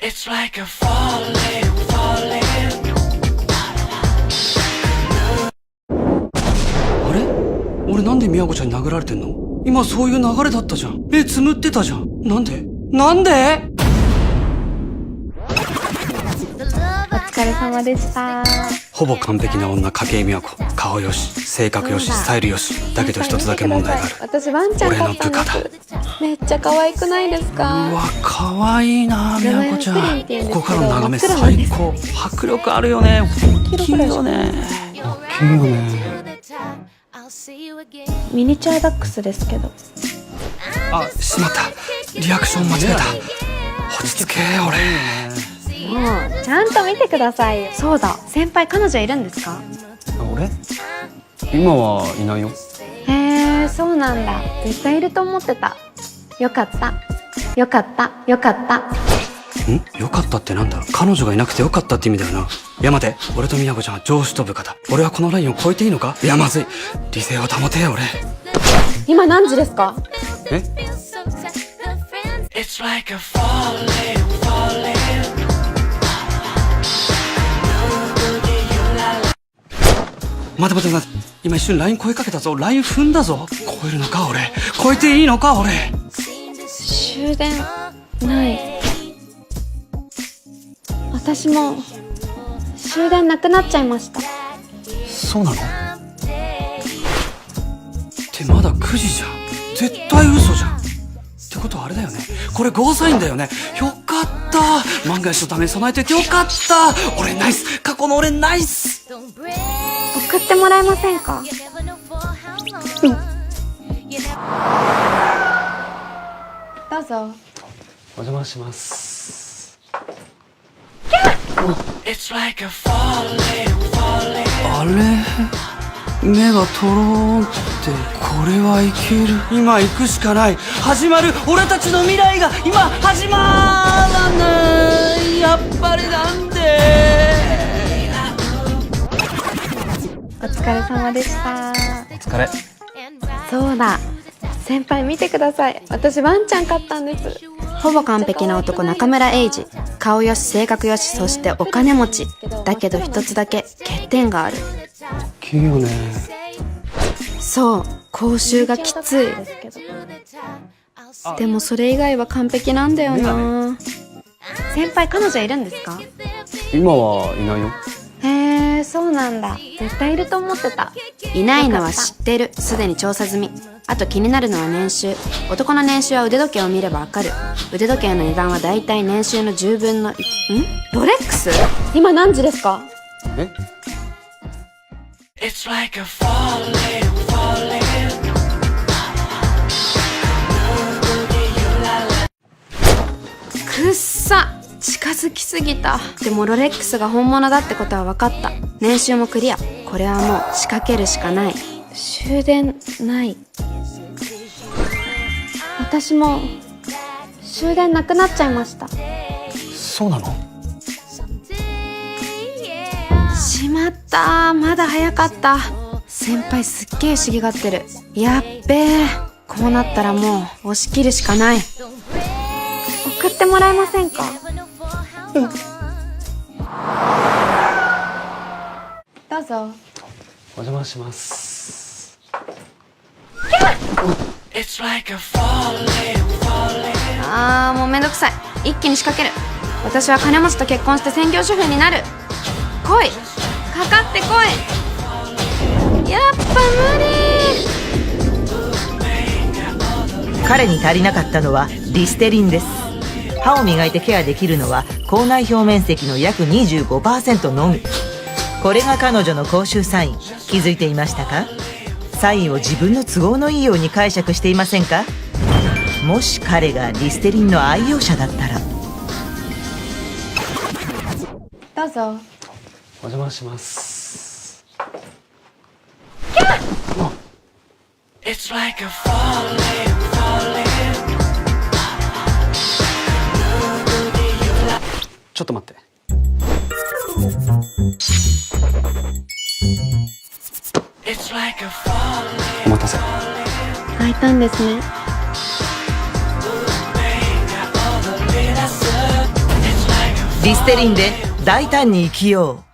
It's like a falling, falling. あれ俺なんでみやこちゃんに殴られてんの？今そういう流れだったじゃん。目つむってたじゃん。なんでお疲れ様でした。ほぼ完璧な女、筧美和子。顔よし、性格よし、スタイルよし。だけど一つだけ問題がある。私ワンちゃん飼ったんです。めっちゃ可愛くないですか？うわ、可愛いなみやこちゃん。ここからの眺め最高。迫力あるよね。大きいよね。ミニチュアダックスですけど。あ、しまった。リアクション間違えた。落ち着け俺。もうちゃんと見てくださいよ。そうだ、先輩彼女いるんですか？俺？今はいないよ。へえ、そうなんだ。絶対いると思ってた。よかったよかったよかった。よかったってなんだ？彼女がいなくてよかったって意味だよな。いや待て、俺とみやこちゃんは上司と部下だ。俺はこのラインを超えていいのか？いやまずい。理性を保てよ俺。今何時ですか？え？ It's like a falling, falling. 待て。今一瞬ライン超えかけたぞ。ライン踏んだぞ。超えるのか俺。超えていいのか俺。終電ない。私も終電なくなっちゃいました。そうなの？ってまだ9時じゃん。絶対嘘じゃん。ってことはあれだよね。これゴーサインだよね。よかった。万が一のために備えててよかった。俺ナイス。過去の俺ナイス。送ってもらえませんか？どうぞ。お邪魔します。It's like a falling, falling. あれ？目がとろーんって。これはいける。今行くしかない。始まる。俺たちの未来が今始まらない。やっぱりなんで。お疲れ様でした。お疲れ。そうだ、先輩見てください。私ワンちゃん飼ったんです。ほぼ完璧な男、中村英二。顔よし、性格よし、そしてお金持ち。だけど一つだけ欠点がある。大きいよね。そう、口臭がきつい。でもそれ以外は完璧なんだよな。先輩彼女いるんですか？今はいないよ。へえ、そうなんだ。絶対いると思ってた。いないのは知ってる。すでに調査済み。あと気になるのは年収。男の年収は腕時計を見ればわかる。腕時計の値段はだいたい年収の10分のロレックス？今何時ですか？え？ It's like a falling, falling. くっさ、近づきすぎた。でもロレックスが本物だってことは分かった。年収もクリア。これはもう仕掛けるしかない。終電ない。私も終電なくなっちゃいました。そうなの？しまった。まだ早かった。先輩すっげえ不思議がってる。やっべえ。こうなったらもう押し切るしかない。送ってもらえませんか？どうぞ。お邪魔します。It's like a falling, falling. もうめんどくさい。一気に仕掛ける。私は金持ちと結婚して専業主婦になる。来い、かかってこい。やっぱ無理。彼に足りなかったのはリステリンです。歯を磨いてケアできるのは口内表面積の約 25% のみ。これが彼女の口臭サイン。気づいていましたか？サインを自分の都合のいいように解釈していませんか？もし彼がリステリンの愛用者だったら。どうぞ。お邪魔します。It's like a falling, falling. ちょっと待って。It's like a falling. お待たせ。開いたんですね。It's like リステリンで大胆に生きよう。